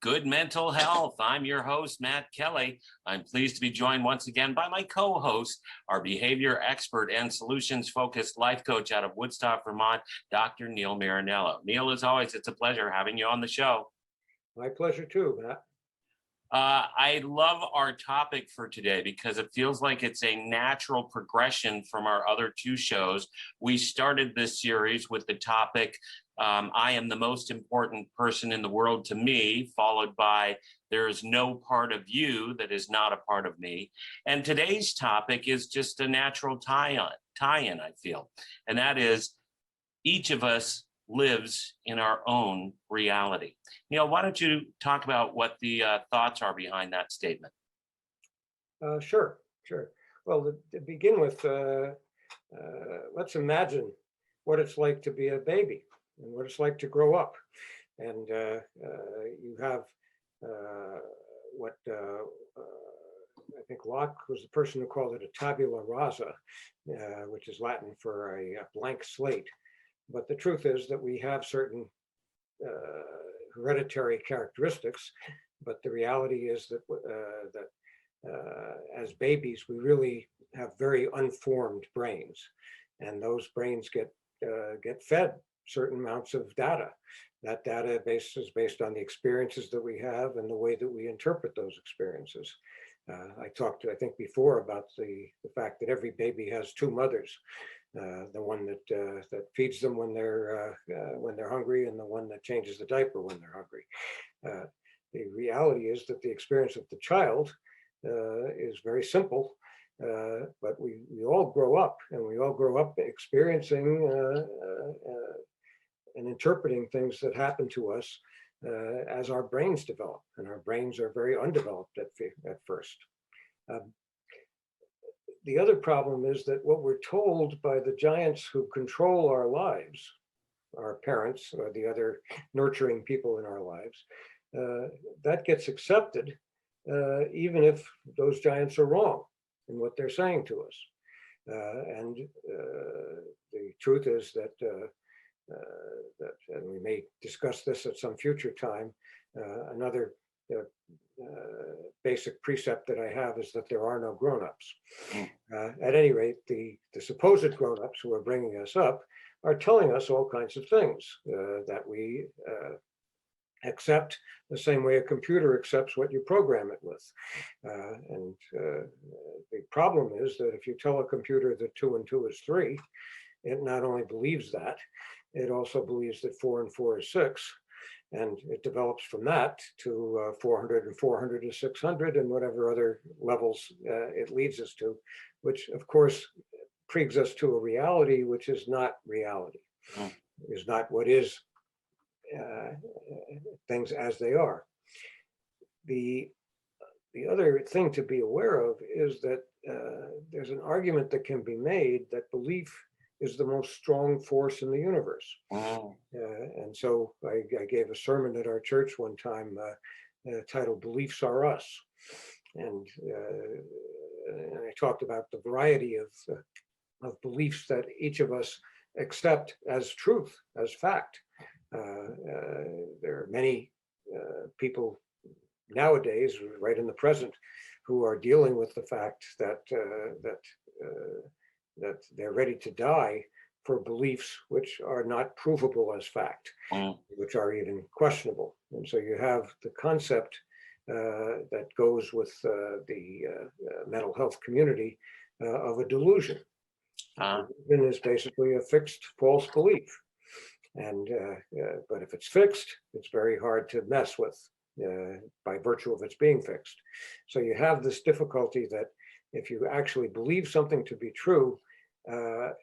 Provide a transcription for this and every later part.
Good mental health. I'm your host, Matt Kelly. I'm pleased to be joined once again by my co-host, our behavior expert and solutions-focused life coach out of Woodstock, Vermont, Dr. Neil Marinello. Neil, as always, it's a pleasure having you on the show. My pleasure too, Matt. I love our topic for today because it feels like it's a natural progression from our other two shows. We started this series with the topic, I am the most important person in the world to me, followed by there is no part of you that is not a part of me. And today's topic is just a natural tie-in, I feel. And that is each of us lives in our own reality. Neil, why don't you talk about what the thoughts are behind that statement? Sure. Well, to begin with, let's imagine what it's like to be a baby and what it's like to grow up. And you have what I think Locke was the person who called it a tabula rasa, which is Latin for a blank slate. But the truth is that we have certain hereditary characteristics, but the reality is that as babies, we really have very unformed brains, and those brains get fed certain amounts of data. That data is based on the experiences that we have and the way that we interpret those experiences. I talked, I think, before about the fact that every baby has two mothers. The one that feeds them when they're hungry, and the one that changes the diaper when they're hungry. The reality is that the experience of the child is very simple, but we all grow up, and we all grow up experiencing and interpreting things that happen to us as our brains develop, and our brains are very undeveloped at first. The other problem is that what we're told by the giants who control our lives, our parents or the other nurturing people in our lives, that gets accepted even if those giants are wrong in what they're saying to us. And the truth is that, and we may discuss this at some future time, another basic precept that I have is that there are no grown-ups. At any rate, the supposed grown-ups who are bringing us up are telling us all kinds of things that we accept the same way a computer accepts what you program it with. And the problem is that if you tell a computer that 2 and 2 is 3, it not only believes that, it also believes that 4 and 4 is 6. And it develops from that to 400 and 400 to 600 and whatever other levels it leads us to, which of course brings us to a reality which is not reality, is not what is things as they are. The other thing to be aware of is that there's an argument that can be made that belief is the most strong force in the universe. Wow. And so I gave a sermon at our church one time titled Beliefs Are Us. And I talked about the variety of beliefs that each of us accept as truth, as fact. There are many people nowadays, right in the present, who are dealing with the fact that they're ready to die for beliefs which are not provable as fact, which are even questionable. And so you have the concept that goes with the mental health community of a delusion. Delusion is basically a fixed false belief. And but if it's fixed, it's very hard to mess with by virtue of its being fixed. So you have this difficulty that if you actually believe something to be true,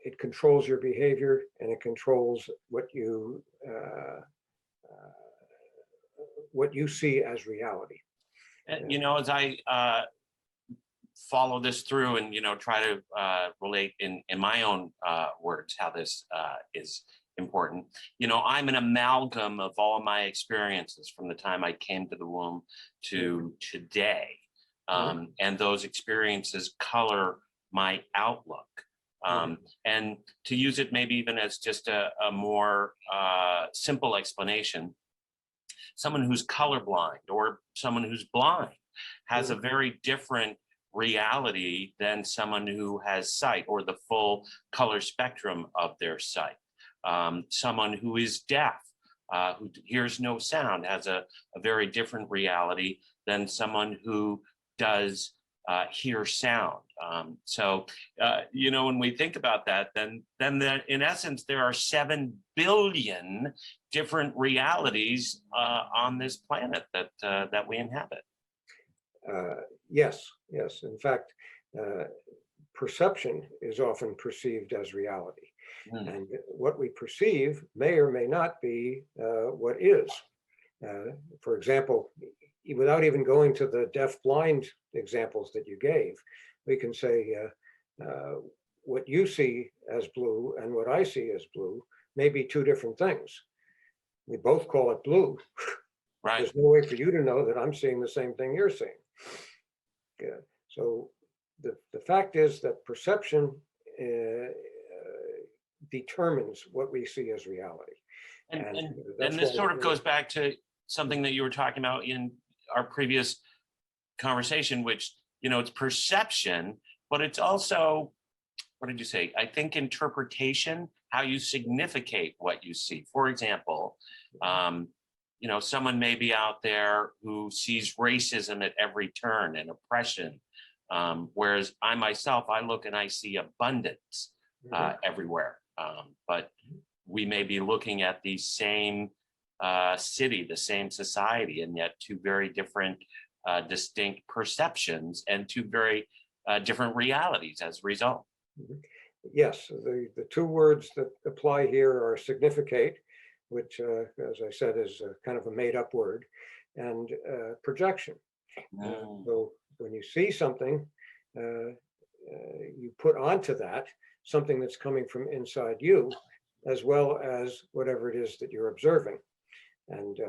it controls your behavior, and it controls what you see as reality. You know, as I follow this through and, try to relate in my own words how this is important. I'm an amalgam of all of my experiences from the time I came to the womb to today. And those experiences color my outlook. And to use it maybe even as just a more simple explanation, someone who's colorblind or someone who's blind has a very different reality than someone who has sight or the full color spectrum of their sight. Someone who is deaf, who hears no sound, has a very different reality than someone who does hear sound. When we think about that, then in essence, there are 7 billion different realities on this planet that we inhabit. Yes. In fact, perception is often perceived as reality. And what we perceive may or may not be what is. For example, without even going to the deaf-blind examples that you gave, we can say what you see as blue and what I see as blue may be 2 different things. We both call it blue. Right. There's no way for you to know that I'm seeing the same thing you're seeing. Yeah. So the fact is that perception determines what we see as reality. And this sort of goes back to something that you were talking about in our previous conversation, which, it's perception, but it's also, what did you say? I think interpretation, how you significate what you see. For example, someone may be out there who sees racism at every turn and oppression, whereas I myself, I look and I see abundance everywhere. But we may be looking at the same city, the same society, and yet 2 very different distinct perceptions and 2 very different realities as a result. Yes, the 2 words that apply here are significate, which, as I said, is kind of a made-up word, and projection. So when you see something, you put onto that something that's coming from inside you, as well as whatever it is that you're observing. And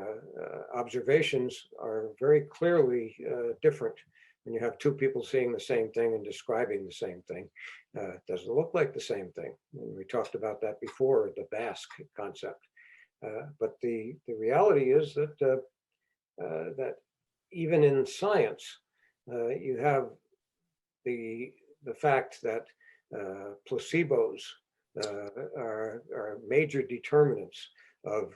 observations are very clearly different when you have 2 people seeing the same thing and describing the same thing. It doesn't look like the same thing. And we talked about that before, the Basque concept. But the reality is that that even in science, you have the fact that placebos are major determinants of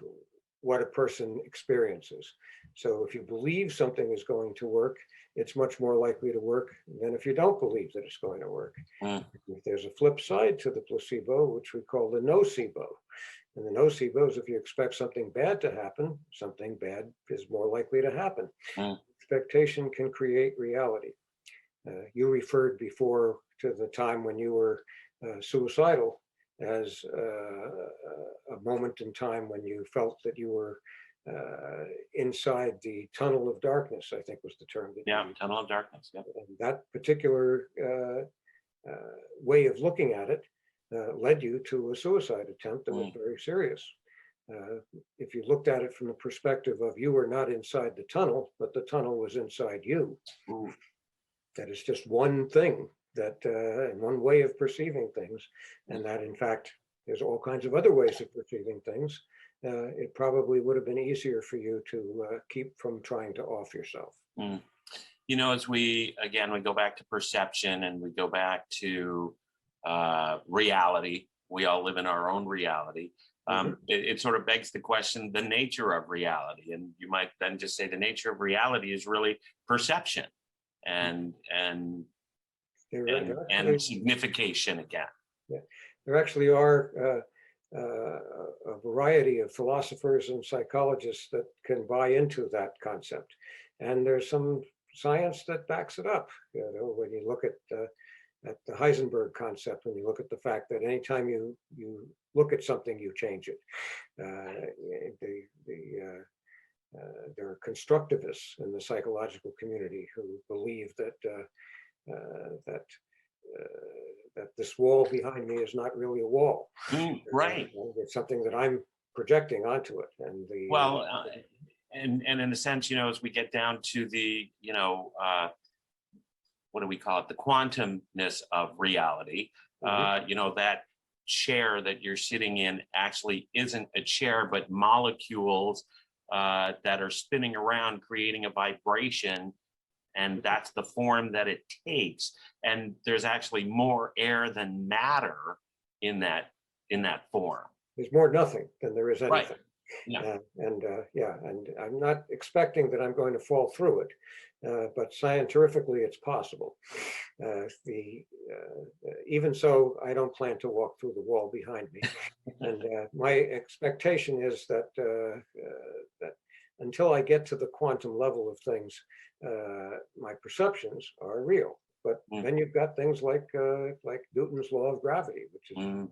what a person experiences. So if you believe something is going to work, it's much more likely to work than if you don't believe that it's going to work. If there's a flip side to the placebo, which we call the nocebo. And the nocebo is if you expect something bad to happen, something bad is more likely to happen. Expectation can create reality. You referred before to the time when you were suicidal as a moment in time when you felt that you were inside the tunnel of darkness, I think was the term. Tunnel of darkness. Yeah. And that particular way of looking at it led you to a suicide attempt that was very serious. If you looked at it from the perspective of you were not inside the tunnel, but the tunnel was inside you, that is just one thing that and one way of perceiving things, and that in fact there's all kinds of other ways of perceiving things. It probably would have been easier for you to keep from trying to off yourself. As we go back to perception and we go back to reality, we all live in our own reality. It sort of begs the question, the nature of reality. And you might then just say the nature of reality is really perception and signification again. Yeah. There actually are a variety of philosophers and psychologists that can buy into that concept. And there's some science that backs it up. When you look at the Heisenberg concept, when you look at the fact that anytime you look at something, you change it. There are constructivists in the psychological community who believe that this wall behind me is not really a wall. Right. It's something that I'm projecting onto it. And in a sense, as we get down to the, what do we call it? The quantumness of reality, that chair that you're sitting in actually isn't a chair, but molecules that are spinning around, creating a vibration, and that's the form that it takes. And there's actually more air than matter in that form. There's more nothing than there is anything. Right. Yeah. And I'm not expecting that I'm going to fall through it, but scientifically it's possible. Even so, I don't plan to walk through the wall behind me. And my expectation is that that until I get to the quantum level of things, my perceptions are real. But then you've got things like Newton's law of gravity, which is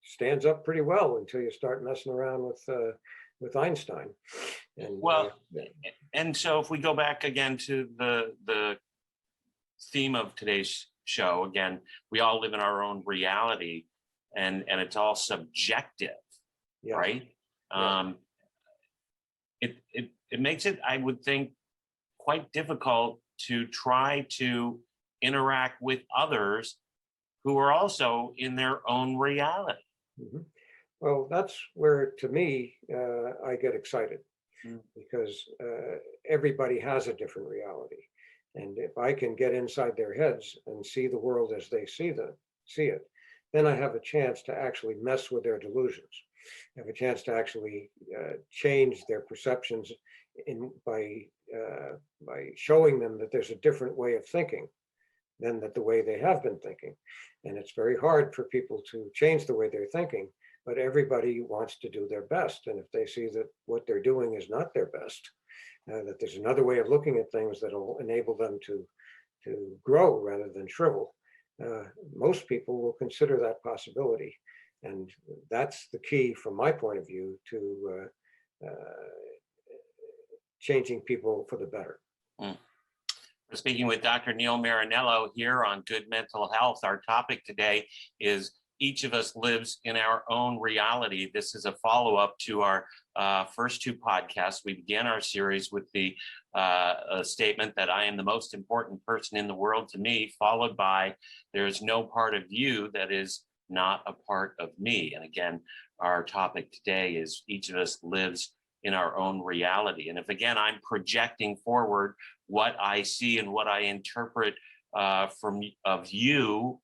stands up pretty well until you start messing around with Einstein. And and so if we go back again to the theme of today's show, again, we all live in our own reality, and it's all subjective, right? It makes it, I would think, quite difficult to try to interact with others who are also in their own reality. Mm-hmm. Well, that's where, to me, I get excited, because everybody has a different reality. And if I can get inside their heads and see the world as they see it, then I have a chance to actually mess with their delusions. I have a chance to actually change their perceptions by showing them that there's a different way of thinking than the way they have been thinking. And it's very hard for people to change the way they're thinking, but everybody wants to do their best. And if they see that what they're doing is not their best, that there's another way of looking at things that'll enable them to grow rather than shrivel, most people will consider that possibility. And that's the key, from my point of view, to changing people for the better. We're speaking with Dr. Neil Marinello here on Good Mental Health. Our topic today is each of us lives in our own reality. This is a follow-up to our first two podcasts. We began our series with the statement that I am the most important person in the world to me, followed by there's no part of you that is not a part of me. And again, our topic today is each of us lives in our own reality. And if, again, I'm projecting forward what I see and what I interpret of you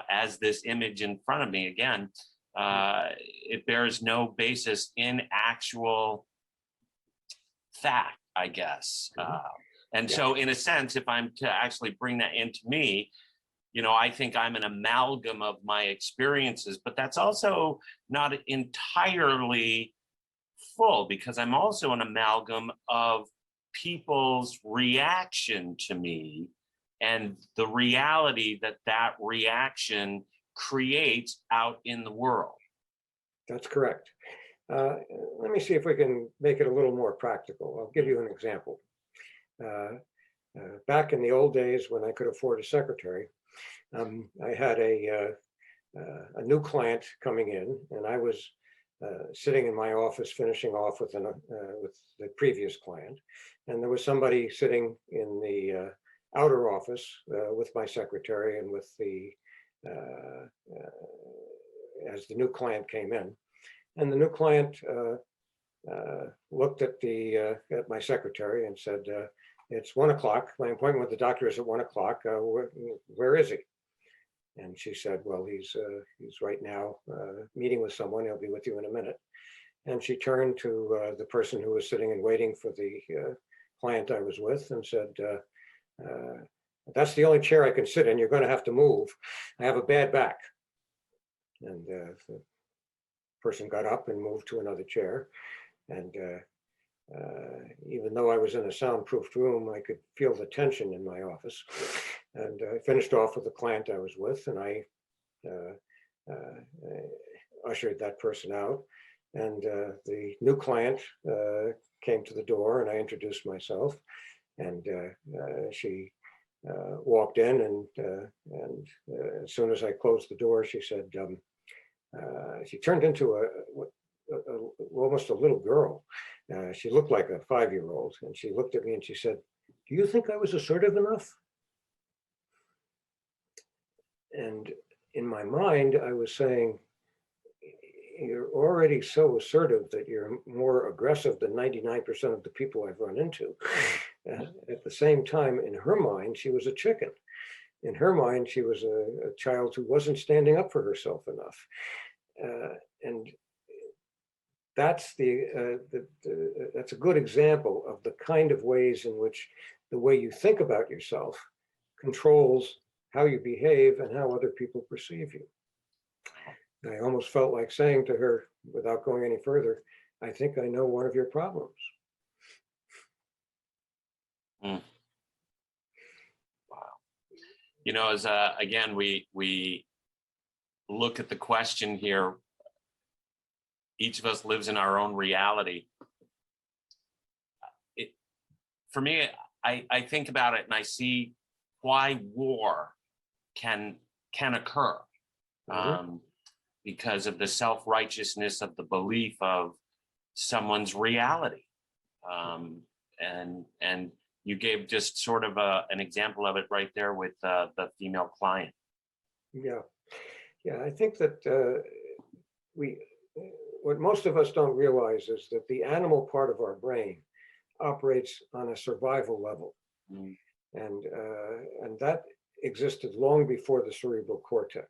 as this image in front of me, again, it bears no basis in actual fact, I guess. And so in a sense, if I'm to actually bring that into me, I think I'm an amalgam of my experiences, but that's also not entirely full, because I'm also an amalgam of people's reaction to me and the reality that reaction creates out in the world. That's correct. Let me see if we can make it a little more practical. I'll give you an example. Back in the old days when I could afford a secretary, I had a new client coming in, and I was sitting in my office finishing off with the previous client, and there was somebody sitting in the outer office with my secretary and with the as the new client came in, and the new client looked at my secretary and said, "It's 1 o'clock. My appointment with the doctor is at 1 o'clock. Where is he?" And she said, "Well, he's right now meeting with someone. He'll be with you in a minute." And she turned to the person who was sitting and waiting for the client I was with and said, "That's the only chair I can sit in. You're going to have to move. I have a bad back." And the person got up and moved to another chair. And even though I was in a soundproofed room, I could feel the tension in my office. And I finished off with the client I was with, and I ushered that person out. And the new client came to the door, and I introduced myself. And she walked in, and as soon as I closed the door, she said, she turned into almost a little girl. She looked like a 5-year-old, and she looked at me and she said, "Do you think I was assertive enough?" And in my mind, I was saying, you're already so assertive that you're more aggressive than 99% of the people I've run into. At the same time, in her mind, she was a chicken. In her mind, she was a child who wasn't standing up for herself enough. And that's that's a good example of the kind of ways in which the way you think about yourself controls how you behave and how other people perceive you. I almost felt like saying to her, without going any further, I think I know one of your problems. Mm. Wow. You know, as again, we look at the question here, each of us lives in our own reality. For me, I think about it and I see why war can occur. Because of the self-righteousness of the belief of someone's reality. And you gave just sort of an example of it right there with the female client. Yeah, I think that what most of us don't realize is that the animal part of our brain operates on a survival level. And that existed long before the cerebral cortex.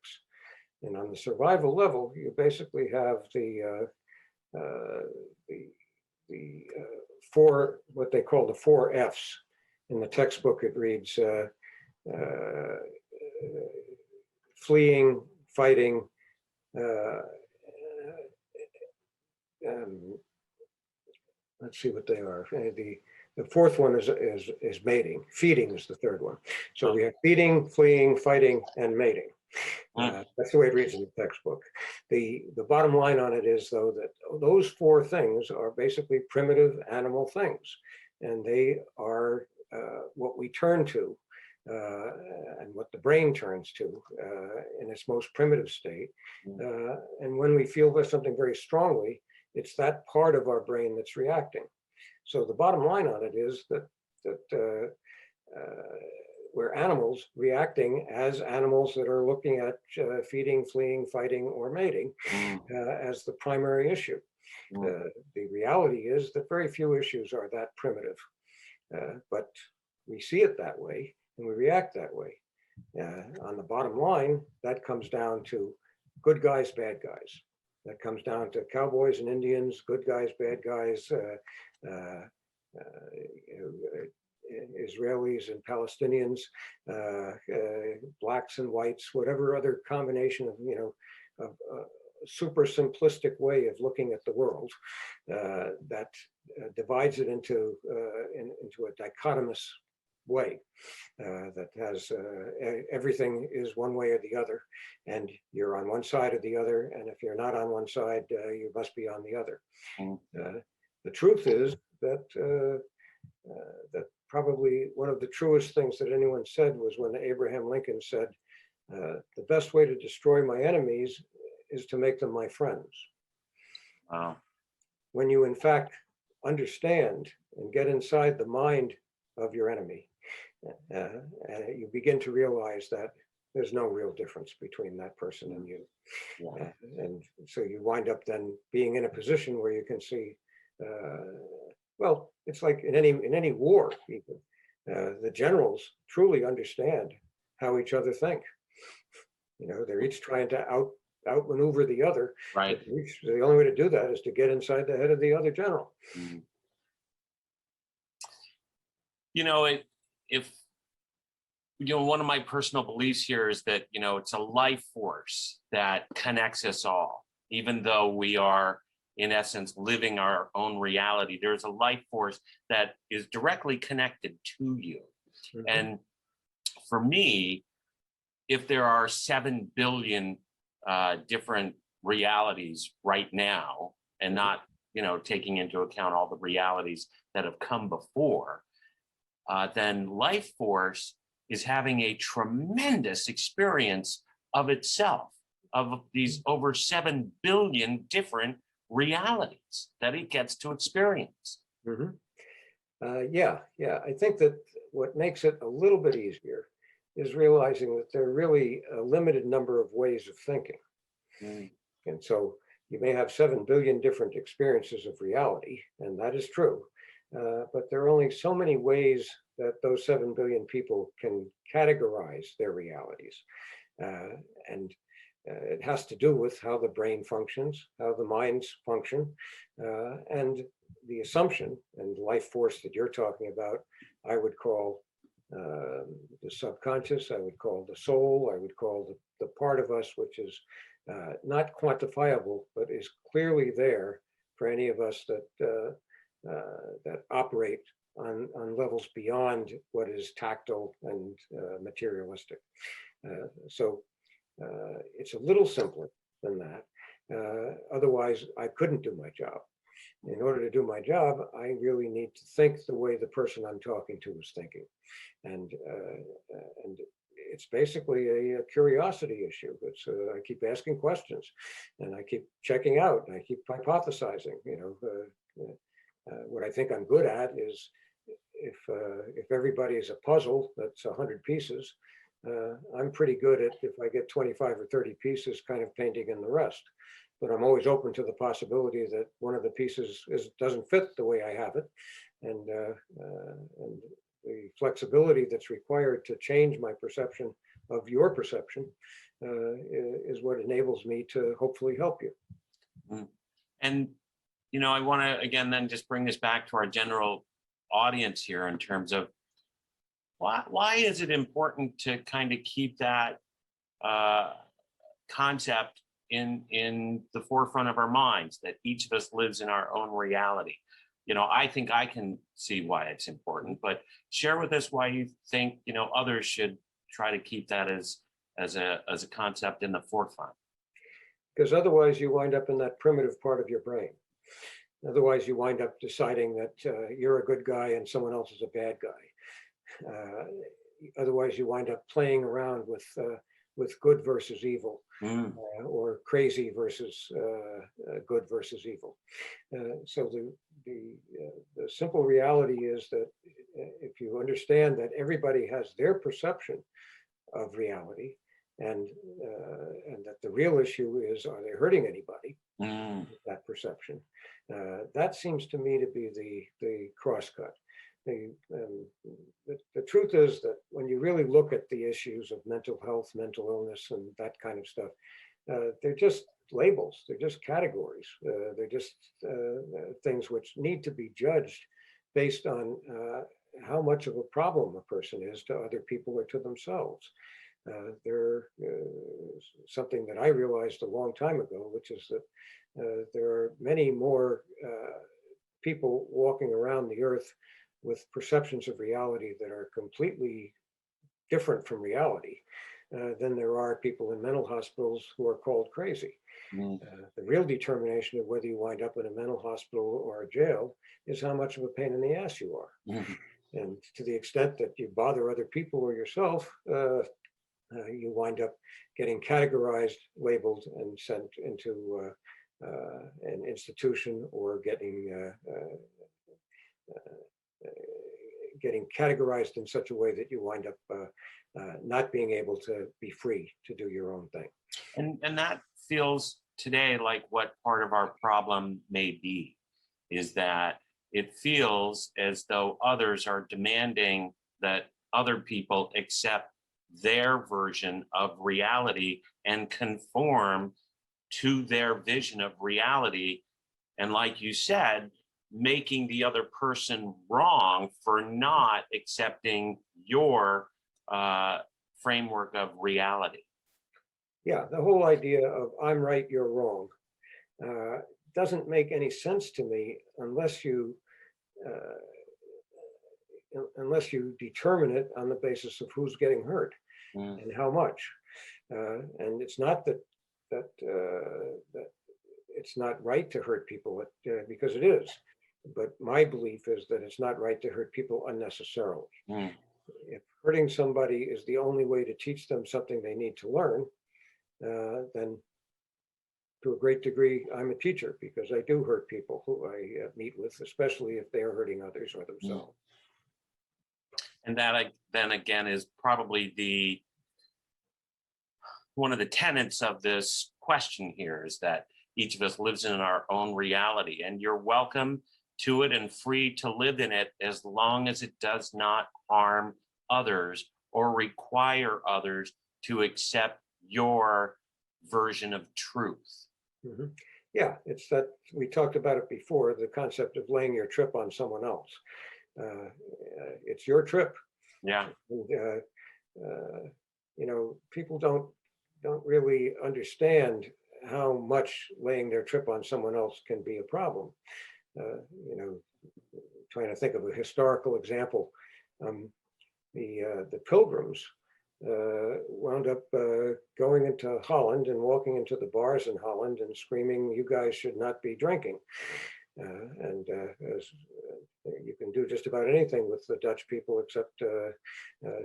And on the survival level, you basically have the four, what they call the 4 Fs. In the textbook, it reads fleeing, fighting, let's see what they are. The fourth one is mating. Feeding is the third one. So we have feeding, fleeing, fighting, and mating. That's the way it reads in the textbook. The bottom line on it is, though, that those 4 things are basically primitive animal things, and they are what we turn to and what the brain turns to in its most primitive state. And when we feel something very strongly, it's that part of our brain that's reacting. So the bottom line on it is that we're animals reacting as animals that are looking at feeding, fleeing, fighting, or mating as the primary issue. The reality is that very few issues are that primitive, but we see it that way and we react that way. On the bottom line, that comes down to good guys, bad guys. That comes down to cowboys and Indians, good guys, bad guys, Israelis and Palestinians, blacks and whites, whatever other combination of super simplistic way of looking at the world that divides it into a dichotomous way that has everything is one way or the other, and you're on one side or the other, and if you're not on one side, you must be on the other. The truth is that that probably one of the truest things that anyone said was when Abraham Lincoln said, the best way to destroy my enemies is to make them my friends. Wow. When you in fact understand and get inside the mind of your enemy, you begin to realize that there's no real difference between that person and you. And so you wind up then being in a position where you can see, well, it's like in any war, even, the generals truly understand how each other think. They're each trying to outmaneuver the other. Right. The only way to do that is to get inside the head of the other general. One of my personal beliefs here is that, it's a life force that connects us all, even though we are, in essence, living our own reality. There's a life force that is directly connected to you. And for me, if there are 7 billion different realities right now, and not, taking into account all the realities that have come before, then life force is having a tremendous experience of itself, of these over 7 billion different realities that it gets to experience. Yeah. I think that what makes it a little bit easier is realizing that there are really a limited number of ways of thinking. And so You may have 7 billion different experiences of reality, and that is true. But there are only so many ways that those 7 billion people can categorize their realities. And it has to do with how the brain functions, how the minds function, and the assumption and life force that you're talking about, I would call the subconscious, I would call the soul, I would call the part of us which is not quantifiable, but is clearly there for any of us that operate on levels beyond what is tactile and materialistic. So it's a little simpler than that. Otherwise, I couldn't do my job. In order to do my job, I really need to think the way the person I'm talking to is thinking. And it's basically a curiosity issue. It's I keep asking questions, and I keep checking out, and I keep hypothesizing. What I think I'm good at is if everybody is a puzzle that's 100 pieces, I'm pretty good at, if I get 25 or 30 pieces, kind of painting in the rest. But I'm always open to the possibility that one of the pieces doesn't fit the way I have it, and the flexibility that's required to change my perception of your perception is what enables me to hopefully help you. And I want to again then just bring this back to our general audience here in terms of why is it important to kind of keep that concept in the forefront of our minds, that each of us lives in our own reality. I think I can see why it's important, but share with us why you think others should try to keep that as a concept in the forefront. Because otherwise you wind up in that primitive part of your brain. Otherwise you wind up deciding that you're a good guy and someone else is a bad guy. Otherwise you wind up playing around with good versus evil, or crazy versus good versus evil. So the simple reality is that if you understand that everybody has their perception of reality, and that the real issue is, are they hurting anybody? That perception. That seems to me to be the crosscut. The truth is that when you really look at the issues of mental health, mental illness, and that kind of stuff, they're just labels, they're just categories, they're just things which need to be judged based on how much of a problem a person is to other people or to themselves. There something that I realized a long time ago, which is that there are many more people walking around the earth with perceptions of reality that are completely different from reality than there are people in mental hospitals who are called crazy. The real determination of whether you wind up in a mental hospital or a jail is how much of a pain in the ass you are. And to the extent that you bother other people or yourself, you wind up getting categorized, labeled, and sent into an institution, or getting categorized in such a way that you wind up not being able to be free to do your own thing. And that feels today like what part of our problem may be, is that it feels as though others are demanding that other people accept their version of reality and conform to their vision of reality. And like you said, making the other person wrong for not accepting your framework of reality. Yeah, the whole idea of I'm right, you're wrong doesn't make any sense to me unless you determine it on the basis of who's getting hurt and how much. And it's not that it's not right to hurt people, because it is. But my belief is that it's not right to hurt people unnecessarily. If hurting somebody is the only way to teach them something they need to learn, then to a great degree, I'm a teacher, because I do hurt people who I meet with, especially if they are hurting others or themselves. And that then again is probably one of the tenets of this question here, is that each of us lives in our own reality, and you're welcome to it and free to live in it as long as it does not harm others or require others to accept your version of truth. Mhm. Yeah, it's that we talked about it before, the concept of laying your trip on someone else. It's your trip. Yeah. And, people don't really understand how much laying their trip on someone else can be a problem. Uh, you know, Trying to think of a historical example, the Pilgrims wound up going into Holland and walking into the bars in Holland and screaming, "You guys should not be drinking." As you can do just about anything with the Dutch people except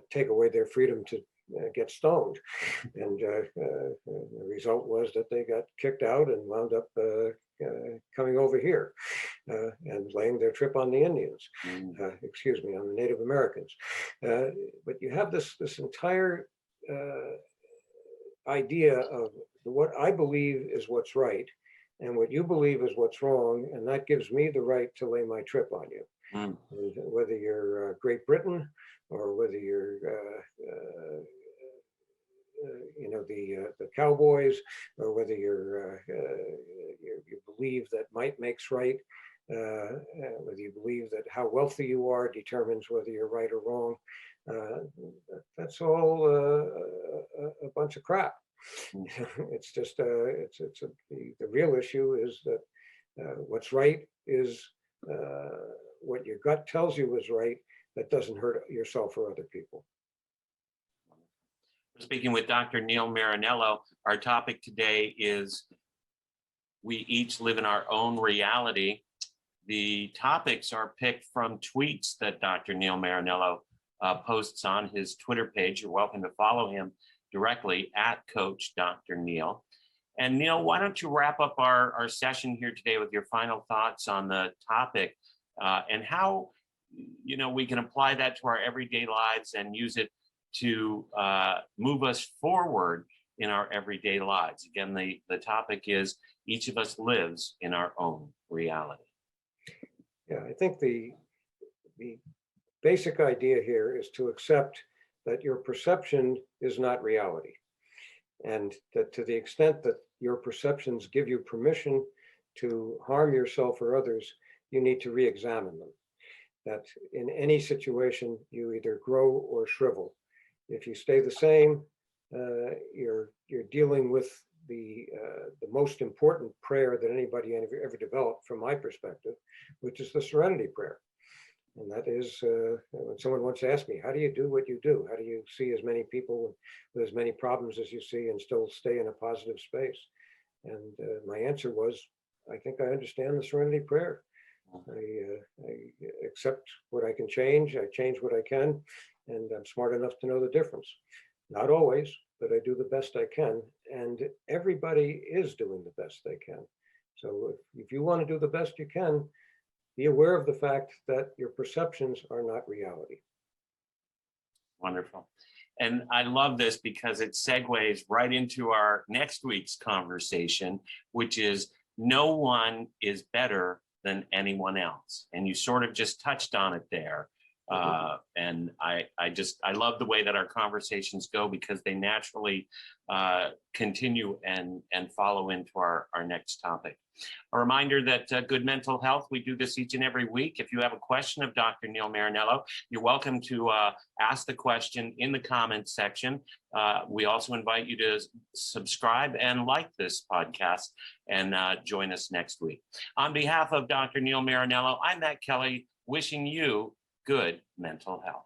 take away their freedom to get stoned. And the result was that they got kicked out and wound up coming over here and laying their trip on the Indians, excuse me, on the Native Americans. But you have this entire idea of what I believe is what's right and what you believe is what's wrong, and that gives me the right to lay my trip on you. Mm. And whether you're Great Britain or whether you're the Cowboys, or whether you believe that might makes right, whether you believe that how wealthy you are determines whether you're right or wrong. That's all a bunch of crap. It's just the real issue is that what's right is what your gut tells you is right. That doesn't hurt yourself or other people. We're speaking with Dr. Neil Marinello. Our topic today is we each live in our own reality. The topics are picked from tweets that Dr. Neil Marinello posts on his Twitter page. You're welcome to follow him directly at Coach Dr. Neil. And Neil, why don't you wrap up our session here today with your final thoughts on the topic and how we can apply that to our everyday lives and use it to move us forward in our everyday lives. Again, the topic is each of us lives in our own reality. Yeah, I think the basic idea here is to accept that your perception is not reality. And that to the extent that your perceptions give you permission to harm yourself or others, you need to re-examine them. That in any situation, you either grow or shrivel. If you stay the same, you're dealing with the most important prayer that anybody ever developed, from my perspective, which is the Serenity Prayer. And that is when someone once asked me, how do you do what you do? How do you see as many people with as many problems as you see and still stay in a positive space? And my answer was, I think I understand the Serenity Prayer. I accept what I can change. I change what I can. And I'm smart enough to know the difference. Not always, but I do the best I can. And everybody is doing the best they can. So if you want to do the best you can, be aware of the fact that your perceptions are not reality. Wonderful. And I love this because it segues right into our next week's conversation, which is no one is better than anyone else. And you sort of just touched on it there. And I love the way that our conversations go because they naturally continue and follow into our next topic. A reminder that Good Mental Health, we do this each and every week. If you have a question of Dr. Neil Marinello, you're welcome to ask the question in the comments section. We also invite you to subscribe and like this podcast and join us next week. On behalf of Dr. Neil Marinello, I'm Matt Kelly, wishing you good mental health.